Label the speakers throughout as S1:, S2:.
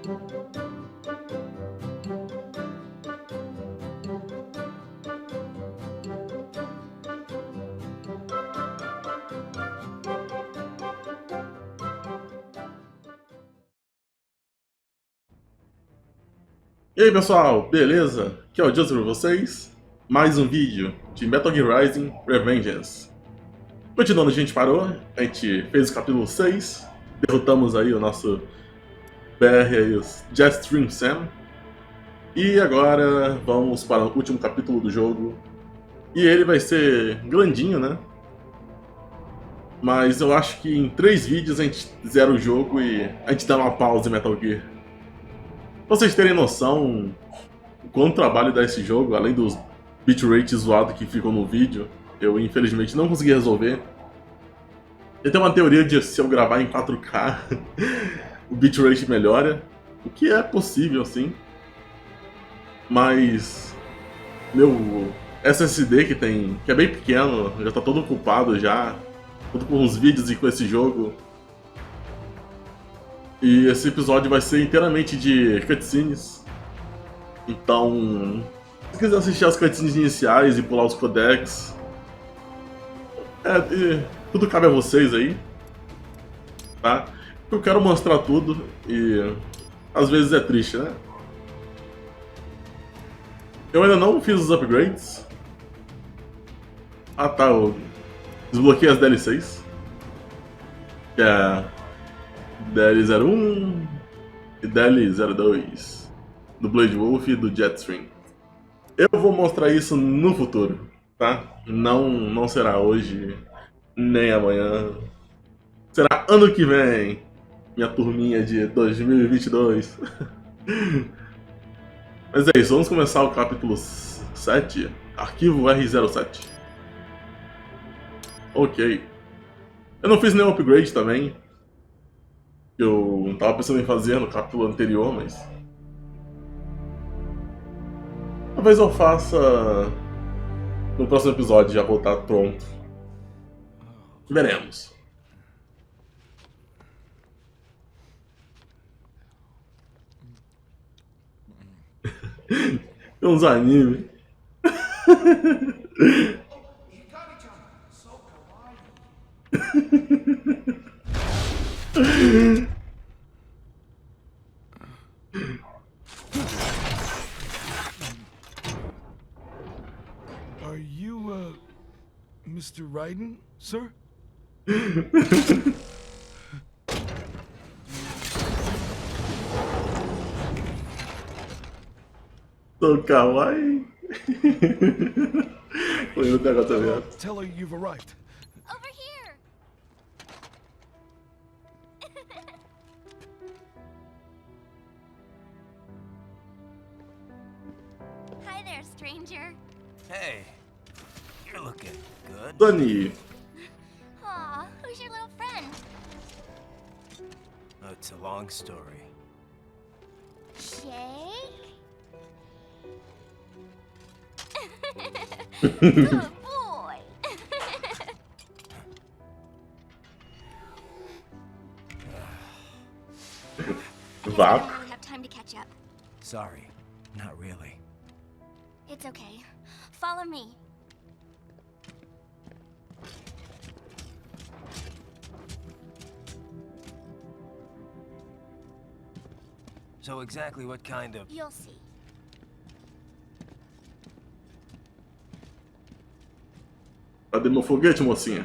S1: E aí pessoal, beleza? Aqui é o Joseph pra vocês. Mais um vídeo de Metal Gear Rising Revengeance. Continuando, a gente parou, a gente fez o capítulo 6, derrotamos aí o nosso BR aí, os Jetstream Sam. E agora vamos para o último capítulo do jogo. E ele vai ser grandinho, né? Mas eu acho que em 3 vídeos a gente zera o jogo e a gente dá uma pausa em Metal Gear. Pra vocês terem noção o quanto trabalho dá esse jogo, além dos bitrate zoado que ficam no vídeo, eu infelizmente não consegui resolver. Eu tenho uma teoria de se eu gravar em 4K, o bitrate melhora, o que é possível sim. Mas meu SSD que é bem pequeno, já tá todo ocupado já, todo com os vídeos e com esse jogo. E esse episódio vai ser inteiramente de cutscenes. Então, se quiser assistir as cutscenes iniciais e pular os codecs, tudo cabe a vocês aí, tá? Eu quero mostrar tudo e às vezes é triste, né? Eu ainda não fiz os upgrades. Ah tá, eu desbloqueei as DLCs. Que é DL01 e DL02 do Blade Wolf e do Jetstream. Eu vou mostrar isso no futuro, tá? Não será hoje, nem amanhã. Será ano que vem, minha turminha de 2022. Mas é isso, vamos começar o capítulo 7, arquivo R07. Ok. Eu não fiz nenhum upgrade também. Eu tava pensando em fazer no capítulo anterior, mas... talvez eu faça no próximo episódio, já vou estar pronto. Veremos. Tem uns anime.
S2: Are you, Mr. Raiden, sir?
S1: So kawaii.
S2: Tell her you've arrived.
S3: Over here! Hi there, stranger.
S4: Hey, you're looking good.
S1: Sunny.
S3: Aw, who's your little friend?
S4: Oh, it's a long story.
S3: Shake? Good boy! I don't really have time to catch up.
S4: Sorry, not really.
S3: It's okay. Follow me.
S4: So exactly what kind of...
S3: You'll see.
S1: Cadê meu foguete, mocinha?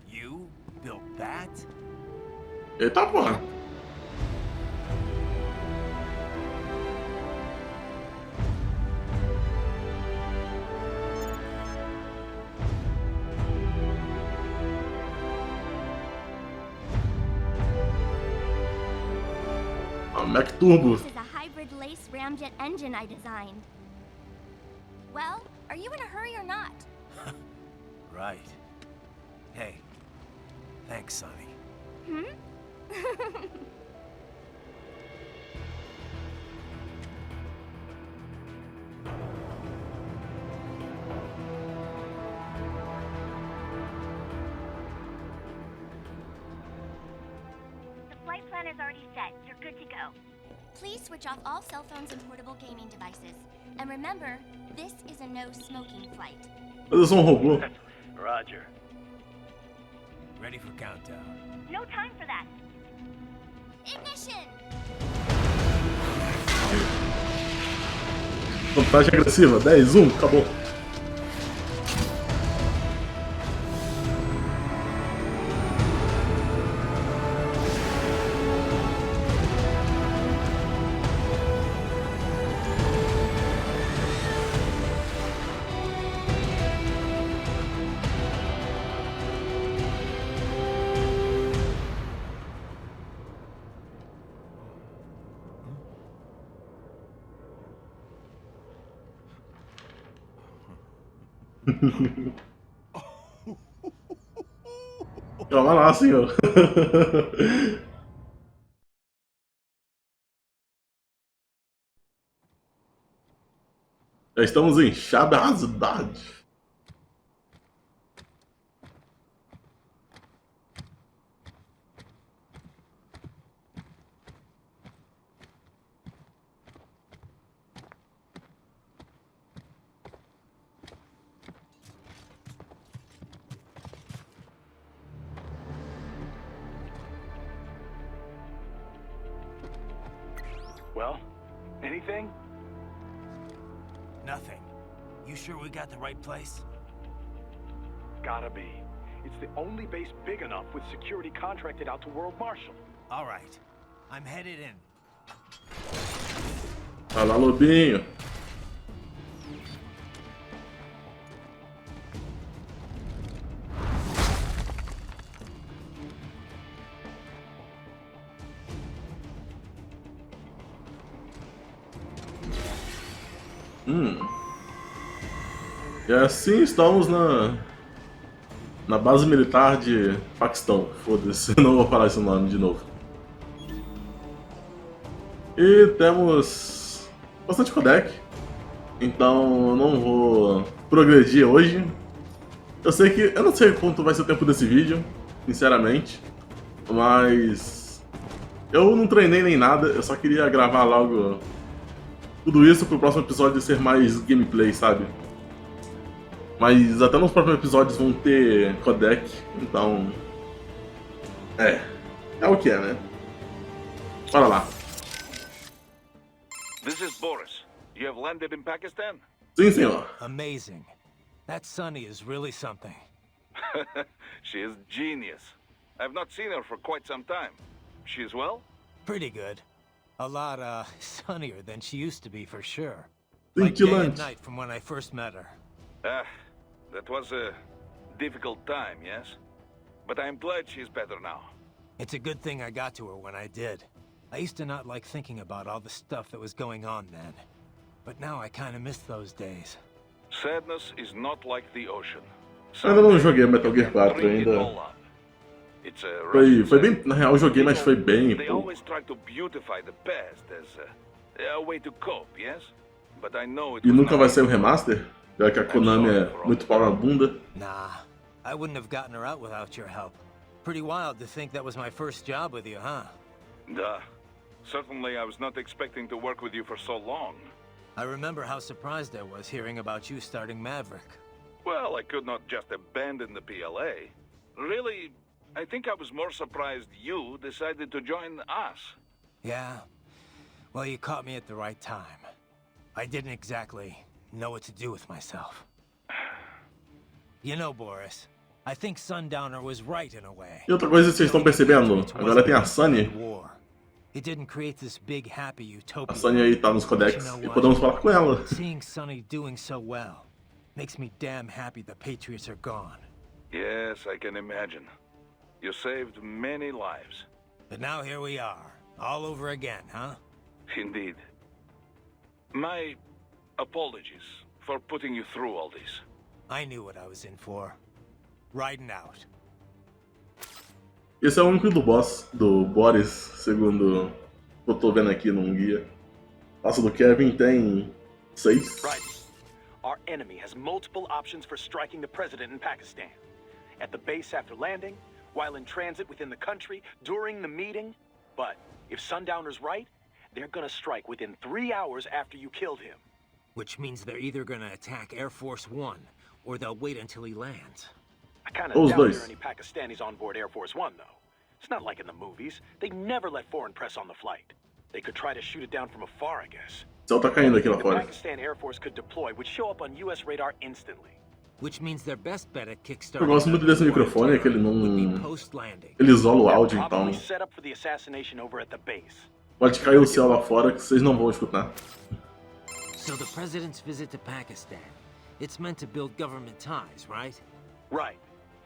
S4: You built that?
S1: Eita porra. Mac Turbo.
S3: This is a hybrid lace ramjet engine I designed. Well, are you in a hurry or not?
S4: Right. Hey, thanks, Sonny.
S3: Hmm? The flight plan is already set. You're good to go. Please switch off all cell phones and portable gaming devices. And remember, this is a no-smoking flight.
S1: Mas eu sou um robô.
S5: Roger.
S4: Ready for countdown.
S3: No time for that. Ignition!
S1: Contagem agressiva. 10, 1, acabou. Calma lá, senhor. Já estamos em Shabazdad.
S5: Well, anything?
S4: Nothing. You sure we got the right place?
S5: Gotta be. It's the only base big enough with security contracted out to World Marshal.
S4: All right. I'm headed in.
S1: Vai lá, lobinho. E assim estamos na base militar de Paquistão. Foda-se, não vou falar esse nome de novo. E temos bastante codec, então eu não vou progredir hoje. Eu não sei quanto vai ser o tempo desse vídeo, sinceramente, mas eu não treinei nem nada, eu só queria gravar logo tudo isso pro próximo episódio ser mais gameplay, sabe? Mas até nos próximos episódios vão ter codec, então... É o que é, né? Bora lá.
S6: This is Boris. You have landed in Pakistan?
S1: Sim, senhor.
S4: Amazing. That Sunny is really something.
S6: She is genius. I've not seen her for quite some time. She is well?
S4: Pretty good. A lot, sunnier than she used to be, for sure. Like day and night from when I first met her.
S6: That was a difficult time, yes? But I'm glad she's better now.
S4: It's a good thing I got to her when I did. I used to not like thinking about all the stuff that was going on then. But now I kind of miss those days.
S6: Sadness is not like the ocean.
S1: Ainda não joguei Metal Gear 4 ainda. Foi bem, na real eu joguei, mas foi bem
S6: They
S1: pouco.
S6: always try to beautify the past as a way to cope, yes? But I know it
S1: E
S6: was
S1: nunca
S6: not
S1: vai ser um
S6: easy.
S1: remaster? Já que a Konami é muito pau na bunda.
S4: Nah, I wouldn't have gotten her out without your help. Pretty wild to think that was my first job with you, huh?
S6: Duh. Certainly I was not expecting to work with you for so long.
S4: I remember how surprised I was hearing about you starting Maverick.
S6: Well, I could not just abandon the PLA. Really, I think I was more surprised you decided to join us.
S4: Yeah? Well, you caught me at the right time. I didn't exactly know what to do with myself. You know, Boris, I think Sundowner was right in a way.
S1: E outra coisa que vocês estão percebendo, agora tem a Sunny.
S4: It didn't create this big happy utopia.
S1: A Sunny aí tá nos codecs e podemos falar com ela.
S4: Seeing Sunny doing so well makes me damn happy the Patriots are gone.
S6: Yes, I can imagine. You saved many lives.
S4: But now here we are, all over again, huh?
S6: Indeed. My apologies for putting you through all this.
S4: I knew what I was in for. Riding out.
S1: Esse é o único do boss, do Boris, segundo eu tô vendo aqui num guia. Nossa, do Kevin tem 6.
S5: Right. Our enemy has multiple options for striking the president in Pakistan. At the base after landing, while in transit within the country, during the meeting. But if Sundowner's right, they're gonna strike within 3 hours after you killed him.
S4: Which means they're either gonna attack Air Force One, or they'll wait until he lands.
S5: I kinda
S1: Os
S5: doubt
S1: dois.
S5: there are any Pakistanis on board Air Force One, though. It's not like in the movies. They never let foreign press on the flight. They could try to shoot it down from afar, I guess.
S1: O céu tá caindo aqui lá
S5: The
S1: fora.
S5: Pakistan Air Force could deploy would show up on US radar instantly.
S4: Which means their best bet at
S1: Eu
S4: kickstarting
S1: gosto muito desse microfone, é que ele
S4: would be
S1: não...
S4: post-landing.
S1: Ele isola o
S5: They're
S1: áudio, então
S5: probably set up for the assassination over at the base.
S1: pode cair o céu lá fora que vocês não vão escutar.
S4: So the president's visit to Pakistan, it's meant to build government ties, right?
S5: Right.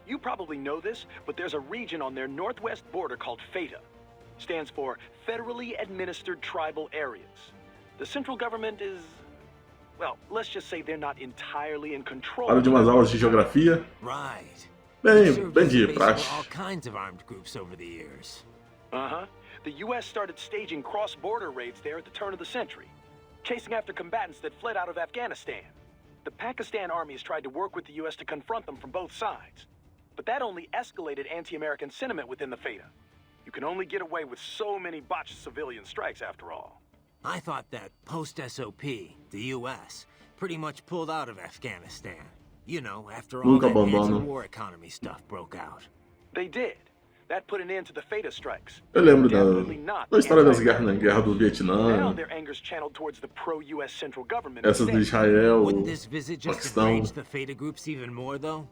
S5: You probably know this, but there's a region on their northwest border called FATA. Stands for Federally Administered Tribal Areas. The central government is... well, let's just say they're not entirely in control.
S1: Hora de umas aulas de geografia.
S4: Right.
S1: Bem,
S4: Served
S1: bem
S4: as
S1: de
S4: a base
S1: praxe.
S4: for all kinds of armed groups over the years.
S5: Uh-huh. The U.S. started staging cross-border raids there at the turn of the century, chasing after combatants that fled out of Afghanistan. The Pakistan armies tried to work with the U.S. to confront them from both sides. But that only escalated anti-American sentiment within the FATA. You can only get away with so many botched civilian strikes, after all.
S4: I thought that post-SOP, the U.S., pretty much pulled out of Afghanistan. You know, after all
S1: Nunca
S4: that
S1: abandono.
S4: anti-war economy stuff broke out.
S5: They did. That put an end to the FATA strikes.
S1: Eu lembro
S5: Definitely not
S1: da história das
S5: anti-American.
S1: guerras, né? Guerra do
S5: Now
S1: Vietnã,
S5: their anger's channeled towards the pro-U.S. central government.
S1: essas do
S5: instead.
S1: Israel,
S4: Wouldn't this visit just
S1: Paquistão.
S4: enrage the FATA groups even more, though?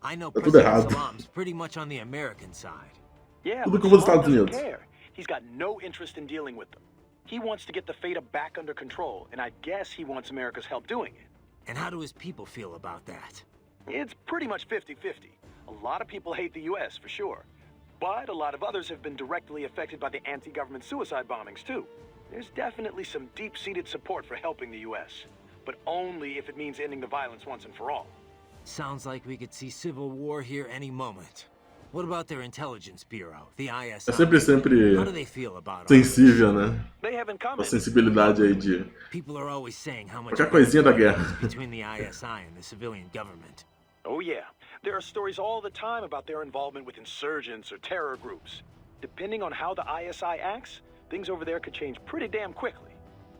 S4: I know
S1: Tá tudo
S4: President
S1: errado.
S4: Salam's pretty much on the American side.
S5: Yeah,
S1: Tudo
S5: but
S1: culpa dos
S5: Salam
S1: Estados
S5: doesn't
S1: Unidos.
S5: care. He's got no interest in dealing with them. He wants to get the FATA back under control, and I guess he wants America's help doing it.
S4: And how do his people feel about that?
S5: It's pretty much 50-50. A lot of people hate the U.S., for sure. But a lot of others have been directly affected by the anti-government suicide bombings, too. There's definitely some deep-seated support for helping the U.S., but only if it means ending the violence once and for all.
S4: Sounds like we could see civil war here any moment. What about their intelligence bureau, the ISI?
S1: É sempre
S4: How do they feel about all this?
S1: sensível, né?
S5: They haven't
S1: A
S5: commented.
S1: sensibilidade aí de...
S4: People are always saying how much
S1: Qualquer coisinha da guerra.
S4: between the ISI and the civilian government.
S5: Oh, yeah. There are stories all the time about their involvement with insurgents or terror groups. Depending on how the ISI acts, things over there could change pretty damn quickly.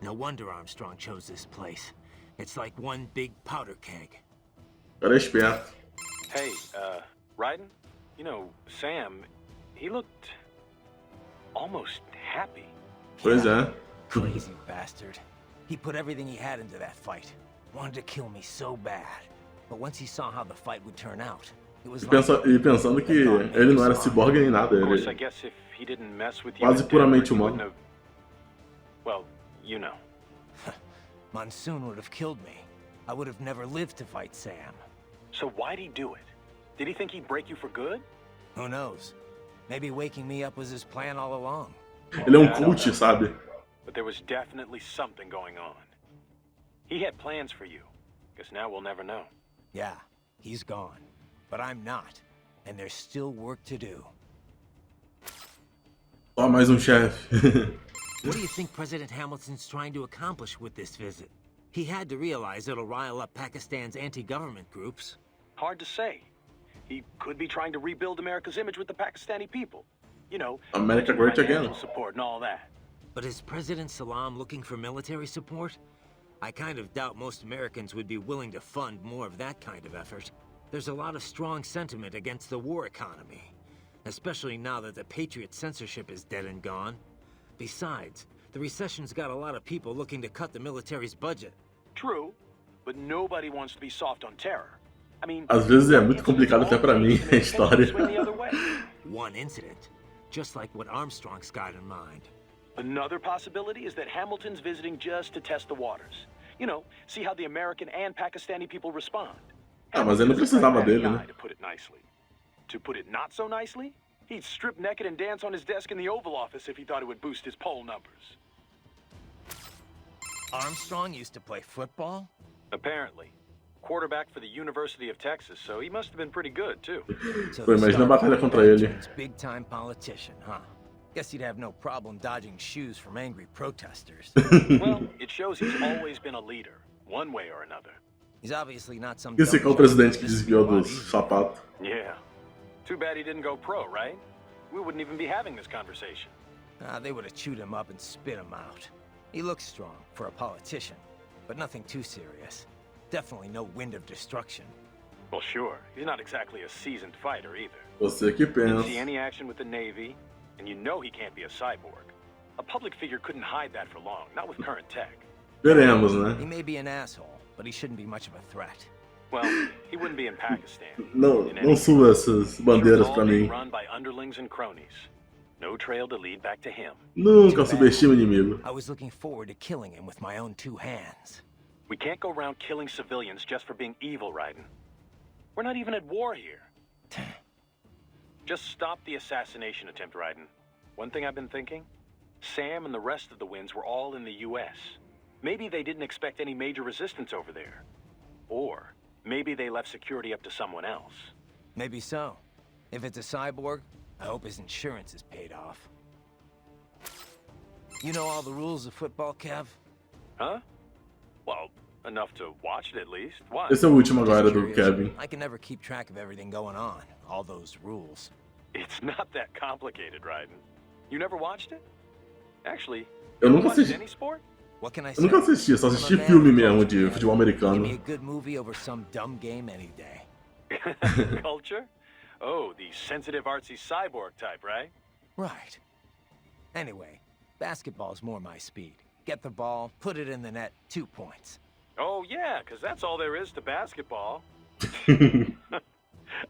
S4: No wonder Armstrong chose this place. It's like one big powder keg.
S1: O cara é esperto.
S5: Hey, Ryden? You know, Sam, he looked almost happy.
S1: Pois é.
S4: Crazy bastard. He put everything he had into that fight. Wanted to kill me so bad. But once he saw how the fight would turn out, it was like...
S1: E pensando que ele não era ciborgue nem nada,
S5: Of course, I
S1: ele
S5: guess if he didn't mess with you
S1: quase
S5: in Denver,
S1: puramente
S5: he
S1: humano.
S5: wouldn't have... Well, you know.
S4: Monsoon would have killed me. I would have never lived to fight Sam.
S5: So why'd he do it? Did he think he'd break you for good?
S4: Who knows? Maybe waking me up was his plan all along.
S1: Ele é cult, sabe?
S5: But there was definitely something going on. He had plans for you. Guess now we'll never know.
S4: Yeah, he's gone. But I'm not. And there's still work to do.
S1: Ó, mais chefe.
S4: What do you think President Hamilton's trying to accomplish with this visit? He had to realize it'll rile up Pakistan's anti-government groups.
S5: Hard to say. He could be trying to rebuild America's image with the Pakistani people. You know,
S1: America great
S5: financial
S1: again.
S5: support and all that.
S4: But is President Salam looking for military support? I kind of doubt most Americans would be willing to fund more of that kind of effort. There's a lot of strong sentiment against the war economy, especially now that the Patriot censorship is dead and gone. Besides, the recession's got a lot of people looking to cut the military's budget.
S5: True, but nobody wants to be soft on terror. I mean,
S1: Às vezes é muito complicado até pra mim a história.
S5: swing the other way.
S4: One incident, just like what Armstrong's got in mind.
S5: Another possibility is that Hamilton's visiting just to test the waters. You know, see how the American and Pakistani people respond.
S1: Ah, mas ele não precisava dele, né?
S5: To put it nicely. To put it not so nicely, he'd strip naked and dance on his desk in the Oval Office if he thought it would boost his poll numbers.
S4: Armstrong used to play football?
S5: Apparently. Quarterback for the University of Texas, so he must have been pretty good, too.
S4: So
S1: Pô,
S4: the
S1: imagina a
S4: star
S1: batalha contra
S4: quarterback
S1: ele.
S4: turns big-time politician, huh? Guess he'd have no problem dodging shoes from angry protesters.
S5: Well, it shows he's always been a leader, one way or another.
S4: He's obviously not some
S1: Esse aqui é o presidente que desviou dos sapatos.
S5: Yeah. Too bad he didn't go pro, right? We wouldn't even be having this conversation.
S4: They would have chewed him up and spit him out. He looks strong for a politician, but nothing too serious. Definitely no wind of destruction.
S5: Well, sure. He's not exactly a seasoned fighter either.
S1: Você que
S5: Didn't see
S1: pensa.
S5: any action with the Navy, and you know he can't be a cyborg. A public figure couldn't hide that for long, not with current tech.
S1: Veremos,
S4: He
S1: né?
S4: may be an asshole, but he shouldn't be much of a threat.
S5: Well, he wouldn't be in Pakistan.
S1: Não,
S5: In
S1: não
S5: any
S1: suba essas
S5: It was
S1: bandeiras
S5: all
S1: pra
S5: being
S1: mim.
S5: run by underlings and cronies. No trail to lead back to him.
S1: Nunca subestime o inimigo.
S4: I was looking forward to killing him with my own two hands.
S5: We can't go around killing civilians just for being evil, Raiden. We're not even at war here. Just stop the assassination attempt, Raiden. One thing I've been thinking? Sam and the rest of the Winds were all in the U.S. Maybe they didn't expect any major resistance over there. Or maybe they left security up to someone else.
S4: Maybe so. If it's a cyborg, I hope his insurance is paid off. You know all the rules of football, Kev?
S5: Huh? Well, enough to watch it at least. Why?
S1: Esse é o último
S4: Just
S1: agora do
S4: curious.
S1: Kevin.
S4: I can never keep track of everything going on, all those rules.
S5: It's not that complicated, Raiden. You never watched it? Actually,
S1: Eu
S5: you
S1: nunca
S5: watched
S1: assisti.
S5: any sport?
S4: What can I
S1: Eu
S4: say?
S1: nunca assisti, só
S4: I'm a
S1: assisti
S4: man
S1: filme
S4: of
S1: mesmo
S4: culture,
S1: de
S4: Kev.
S1: futebol
S4: Give
S1: americano.
S4: me a good movie over some dumb game any day.
S5: Culture? Oh, the sensitive artsy cyborg type, right?
S4: Right. Anyway, basketball's more my speed. Get the ball, put it in the net, 2 points.
S5: Oh, yeah, because that's all there is to basketball.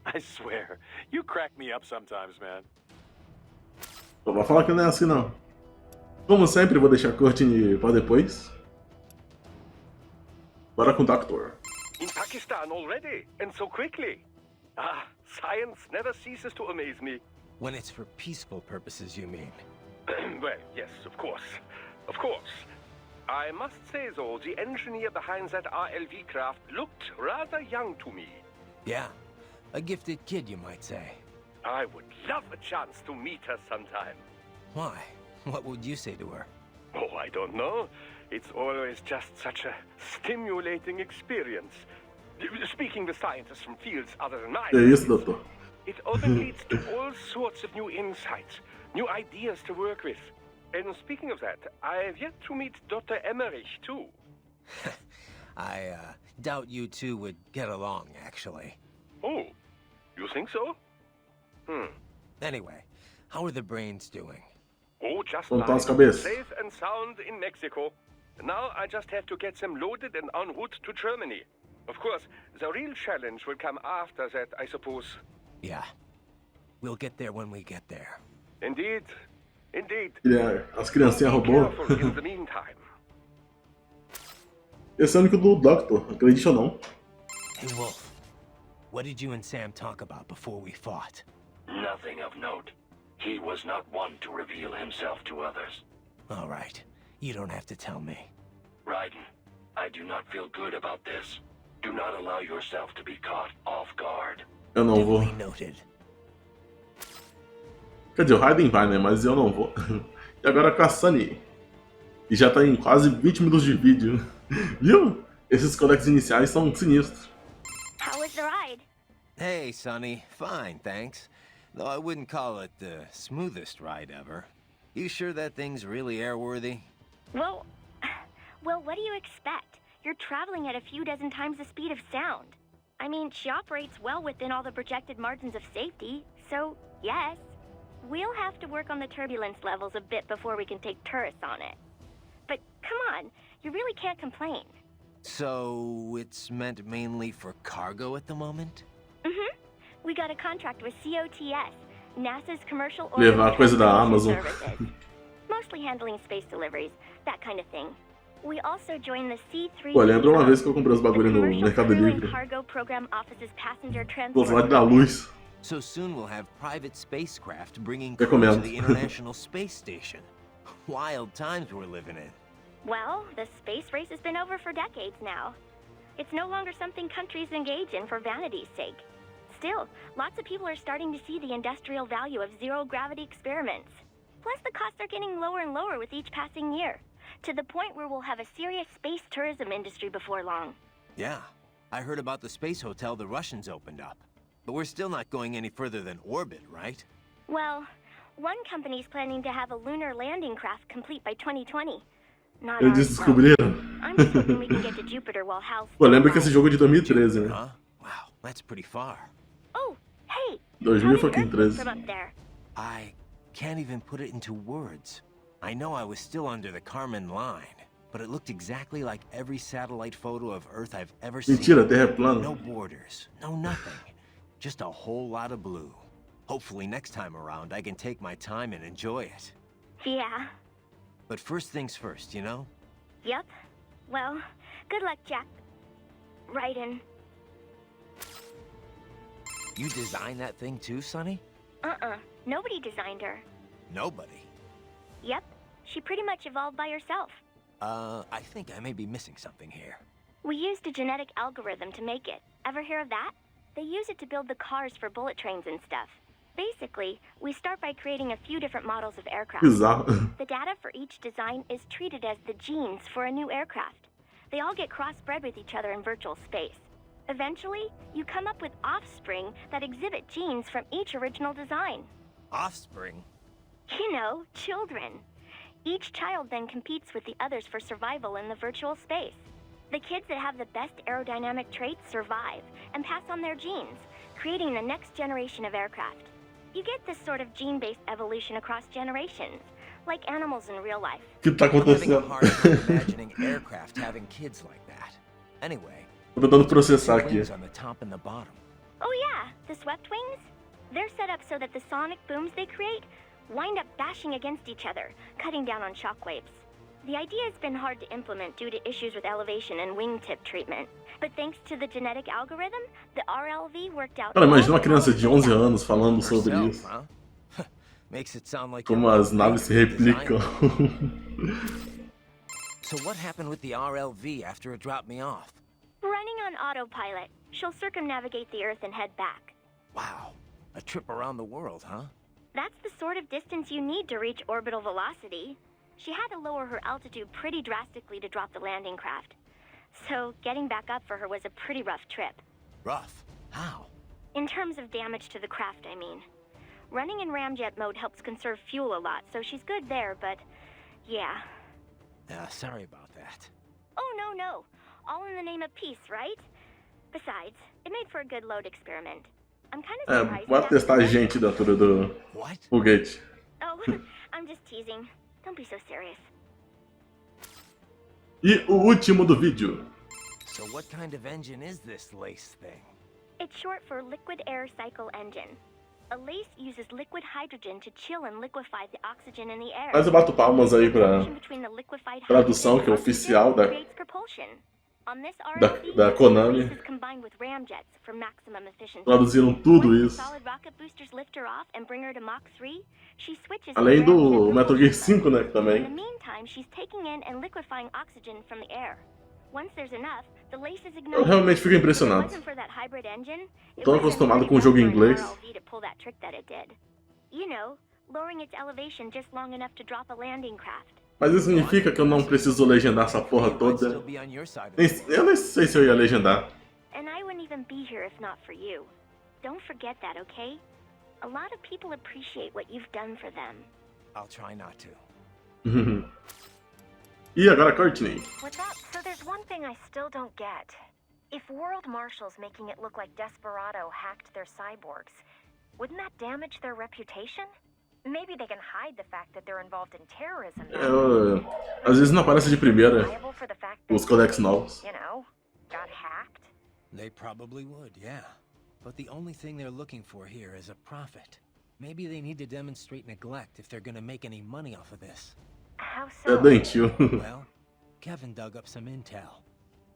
S5: I swear, you crack me up sometimes, man.
S1: Pô, vai falar que não é assim não. Como sempre, vou deixar a Courtney pra depois. Bora com o Doctor.
S7: In Pakistan already, and so quickly. Ah, science never ceases to amaze me.
S4: When it's for peaceful purposes, you mean?
S7: Well, yes, of course. Of course. I must say, though, the engineer behind that RLV craft looked rather young to me.
S4: Yeah. A gifted kid, you might say.
S7: I would love a chance to meet her sometime.
S4: Why? What would you say to her?
S7: Oh, I don't know. It's always just such a stimulating experience. Speaking with scientists from fields other than mine,
S1: É isso, doutor.
S7: it often leads to all sorts of new insights, new ideas to work with. And speaking of that, I've yet to meet Dr. Emmerich, too.
S4: I doubt you two would get along, actually.
S7: Oh, you think so?
S4: Anyway, how are the brains doing?
S7: Oh, just
S1: Contar
S7: fine.
S1: as cabeças.
S7: Safe and sound in Mexico. Now I just have to get them loaded and en route to Germany. Of course, the real challenge will come after that, I suppose.
S4: Yeah. We'll get there when we get there.
S7: Indeed. Indeed.
S1: As criancinhas
S7: Be
S1: roubou.
S7: careful in the meantime.
S1: Esse é o único do Doctor, acredite ou não.
S4: Hey, Wolf. What did you and Sam talk about before we fought?
S8: Nothing of note. He was not one to reveal himself to others.
S4: All right. You don't have to tell me.
S8: Raiden, I do not feel good about this. Do not allow yourself to be caught off guard.
S1: Eu não vou.
S4: Duly noted.
S1: Quer dizer, o Raiden vai, né? Mas eu não vou. E agora com a Sunny. E já tá em quase 20 minutos de vídeo. Viu? Esses codecs iniciais são sinistros.
S3: How was the ride?
S4: Hey, Sonny. Fine, thanks. Though I wouldn't call it the smoothest ride ever. You sure that thing's really airworthy?
S3: Well, what do you expect? You're traveling at a few dozen times the speed of sound. I mean, she operates well within all the projected margins of safety, so yes. We'll have to work on the turbulence levels a bit before we can take tourists on it. But come on, you really can't complain.
S4: So, it's meant mainly for cargo at the moment?
S3: Mm-hmm. We got a contract with COTS, NASA's commercial
S1: Levar coisa da Amazon.
S3: services. Mostly handling space deliveries, that kind of thing. We also joined the C3.
S1: Pô, lembra uma vez que eu comprei os
S3: the
S1: bagulho no
S3: Commercial
S1: Mercado
S3: Crew and
S1: Livre?
S3: Cargo Program Office's passenger
S1: Os
S3: transport.
S1: lá da luz.
S4: So soon we'll have private spacecraft bringing
S1: Recomendo.
S4: crews to the International Space Station. Wild times we're living in.
S3: Well, the space race has been over for decades now. It's no longer something countries engage in for vanity's sake. Still, lots of people are starting to see the industrial value of zero-gravity experiments. Plus, the costs are getting lower and lower with each passing year, to the point where we'll have a serious space tourism industry before long.
S4: Yeah, I heard about the space hotel the Russians opened up. But we're still not going any further than orbit, right?
S3: Well, one company's planning to have a lunar landing craft complete by 2020. Not
S1: Eles
S3: ours,
S1: descobriram.
S3: though. I'm just hoping we can get to Jupiter while Hal's
S1: Pô,
S3: still
S1: lembra que
S3: alive.
S1: esse jogo é de 2013, né?
S4: Huh? Wow, that's pretty far.
S3: Oh, hey!
S1: 2000
S3: how did
S1: fucking
S3: Earth look
S1: 13.
S3: from up there?
S4: I can't even put it into words. I know I was still under the Kármán line, but it looked exactly like every satellite photo of Earth I've ever seen.
S1: Mentira, a Terra é plana.
S4: No borders, no nothing. Just a whole lot of blue. Hopefully next time around I can take my time and enjoy it.
S3: Yeah.
S4: But first things first, you know?
S3: Yep. Well, good luck, Jack. Raiden.
S4: You designed that thing too, Sonny?
S3: Nobody designed her.
S4: Nobody.
S3: Yep. She pretty much evolved by herself.
S4: I think I may be missing something here.
S3: We used a genetic algorithm to make it. Ever hear of that? They use it to build the cars for bullet trains and stuff. Basically, we start by creating a few different models of aircraft.
S1: Bizarro.
S3: The data for each design is treated as the genes for a new aircraft. They all get crossbred with each other in virtual space. Eventually, you come up with offspring that exhibit genes from each original design.
S4: Offspring?
S3: You know, children. Each child then competes with the others for survival in the virtual space. The kids that have the best aerodynamic traits survive and pass on their genes, creating the next generation of aircraft. You get this sort of gene-based evolution across generations, like animals in real life.
S1: O que tá
S4: I'm having a
S1: acontecendo?
S4: hard time imagining aircraft having kids like that. Anyway,
S1: Tô tentando processar aqui.
S4: wings on the top and the bottom.
S3: Oh yeah, the swept wings? They're set up so that the sonic booms they create wind up bashing against each other, cutting down on shockwaves. The idea has been hard to implement due to issues with elevation and wingtip treatment. But thanks to the genetic algorithm, the RLV worked out...
S1: Cara, imagina uma criança de 11 anos falando sobre
S4: Herself,
S1: isso.
S4: huh? Makes it sound like
S1: Como
S4: you're
S1: as naves se replicam.
S4: So what happened with the RLV after it dropped me off?
S3: Running on autopilot, she'll circumnavigate the Earth and head back.
S4: Wow, a trip around the world, huh?
S3: That's the sort of distance you need to reach orbital velocity. She had to lower her altitude pretty drastically to drop the landing craft. So getting back up for her was a pretty rough trip.
S4: Rough? How?
S3: In terms of damage to the craft, I mean. Running in ramjet mode helps conserve fuel a lot, so she's good there, but yeah.
S4: Sorry about that.
S3: Oh, no. All in the name of peace, right? Besides, it made for a good load experiment. I'm kind of surprised...
S1: Bora testar a gente dentro do
S4: What?
S1: foguete.
S3: Oh, I'm just teasing. Don't be so serious.
S1: E o último do vídeo.
S4: So what kind of engine is this lace thing?
S3: It's short for liquid air cycle engine. A lace uses liquid hydrogen to chill and liquefy the oxygen in the air.
S1: Mas eu bato palmas aí pra
S3: Between the liquefied
S1: tradução,
S3: hydrogen
S1: que é
S3: and
S1: oficial
S3: oxygen
S1: da,
S3: creates propulsion. On this
S1: da,
S3: RFV,
S1: da Konami.
S3: the lace is combined with ramjets for maximum efficiency.
S1: Traduziram tudo
S3: Once
S1: isso.
S3: the solid rocket boosters lift her off and bring her to Mach 3, she switches
S1: Além
S3: to
S1: do
S3: ramjet
S1: Metal Gear
S3: propulsion
S1: 5, né, que
S3: In the
S1: também.
S3: meantime, she's taking in and liquefying oxygen from the air. Once there's enough, the lace is
S1: Eu
S3: ignited.
S1: realmente fico
S3: If it
S1: impressionado.
S3: wasn't for that hybrid engine, it
S1: Tô
S3: would've been
S1: acostumado
S3: pretty
S1: com o jogo em
S3: tough for an
S1: inglês.
S3: RLV to pull that trick that it did. You know, lowering its elevation just long enough to drop a landing craft.
S1: Mas isso significa que eu não preciso legendar essa porra
S4: I'd
S1: toda.
S4: still be on your side of the
S1: Eu nem sei se eu ia legendar.
S3: And I wouldn't even be here if not for you. Don't forget that, okay? A lot of people appreciate what you've done for them.
S4: I'll try not to.
S1: E agora, Courtney.
S9: What's up? So there's one thing I still don't get. If World Marshal's making it look like Desperado hacked their cyborgs, wouldn't that damage their reputation? Maybe they can hide the fact that they're involved in terrorism.
S1: Às vezes não aparece de primeira
S9: Liable for the fact that,
S1: os codecs novos.
S9: you know, got hacked.
S4: They probably would, yeah. But the only thing they're looking for here is a profit. Maybe they need to demonstrate neglect if they're gonna make any money off of this.
S9: How
S1: É
S9: so?
S1: doentio.
S4: Well, Kevin dug up some intel.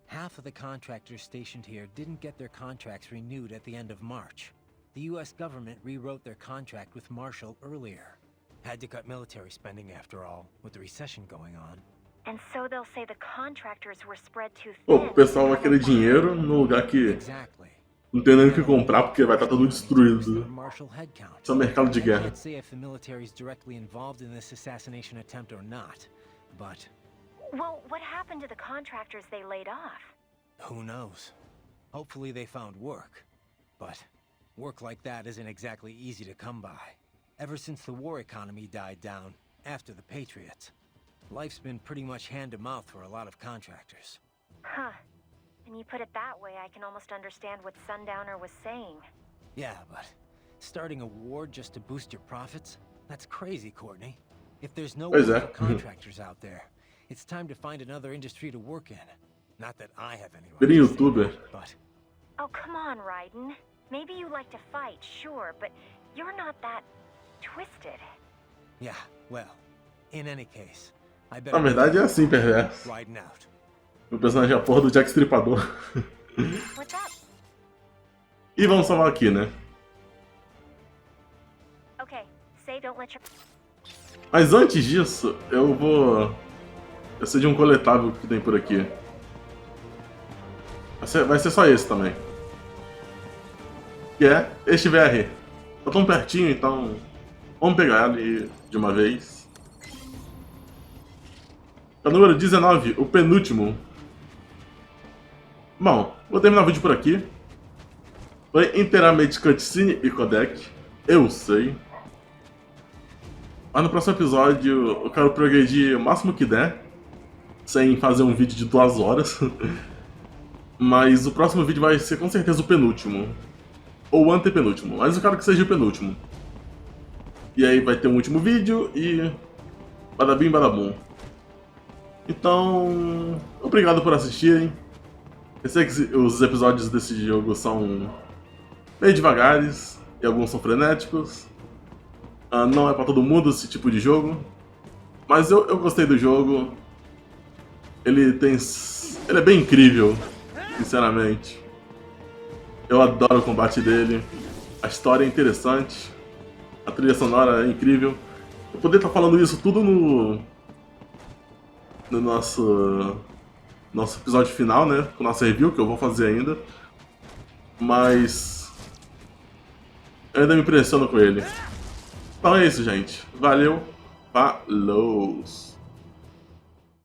S4: Half of the contractors stationed here didn't get their contracts renewed at the end of March. The US government rewrote their contract with Marshall earlier. Had to cut military spending after all, with the recession going on.
S9: And so they'll say the contractors were spread too
S1: Pô,
S9: thin.
S1: o pessoal vai querer dinheiro no lugar que
S4: Exactly.
S1: não tem nem o que comprar porque vai estar tudo destruído.
S4: Marshall headcount.
S1: Isso é um mercado de
S4: I
S1: guerra.
S4: can't say if the military's directly involved in this assassination attempt or not, but
S9: Well, what happened to the contractors they laid off?
S4: who knows? Hopefully they found work. But work like that isn't exactly easy to come by. Ever since the war economy died down, after the Patriots. Life's been pretty much hand-to-mouth for a lot of contractors.
S9: Huh. When you put it that way, I can almost understand what Sundowner was saying.
S4: Yeah, but starting a war just to boost your profits? That's crazy, Courtney. If there's no
S1: Pois
S4: work
S1: é.
S4: for contractors out there, it's time to find another industry to work in. Not that I have any
S1: Virem
S4: right to say
S1: youtuber.
S4: that, but...
S9: Oh, come on, Raiden. Maybe you like to fight, sure, but you're not that twisted.
S4: Yeah, well, in any case, I
S1: Na
S4: better
S1: verdade é assim, perverso.
S4: riding out.
S1: O personagem é a porra do Jack Stripador.
S9: What's up?
S1: E vamos salvar aqui, né?
S9: Okay, say don't let your...
S1: Mas antes disso, eu vou... Eu sei de um coletável que tem por aqui. Vai ser só esse também. Que é este VR. Tá tão pertinho, então... Vamos pegar ele de uma vez. É o número 19, o penúltimo. Bom, vou terminar o vídeo por aqui. Foi inteiramente cutscene e codec. Eu sei. Mas no próximo episódio eu quero progredir o máximo que der. Sem fazer um vídeo de 2 horas. Mas o próximo vídeo vai ser com certeza o penúltimo. Ou o antepenúltimo. Mas eu quero que seja o penúltimo. E aí vai ter um último vídeo e... Badabim, badabum. Então... Obrigado por assistirem. Eu sei que os episódios desse jogo são... meio devagares. E alguns são frenéticos. Não é pra todo mundo esse tipo de jogo. Mas eu gostei do jogo. Ele é bem incrível. Sinceramente. Eu adoro o combate dele. A história é interessante. A trilha sonora é incrível. Eu poderia estar falando isso tudo no nosso episódio final, né? Com nossa review, que eu vou fazer ainda. Mas... eu ainda me impressiono com ele. Então é isso, gente. Valeu. Falou!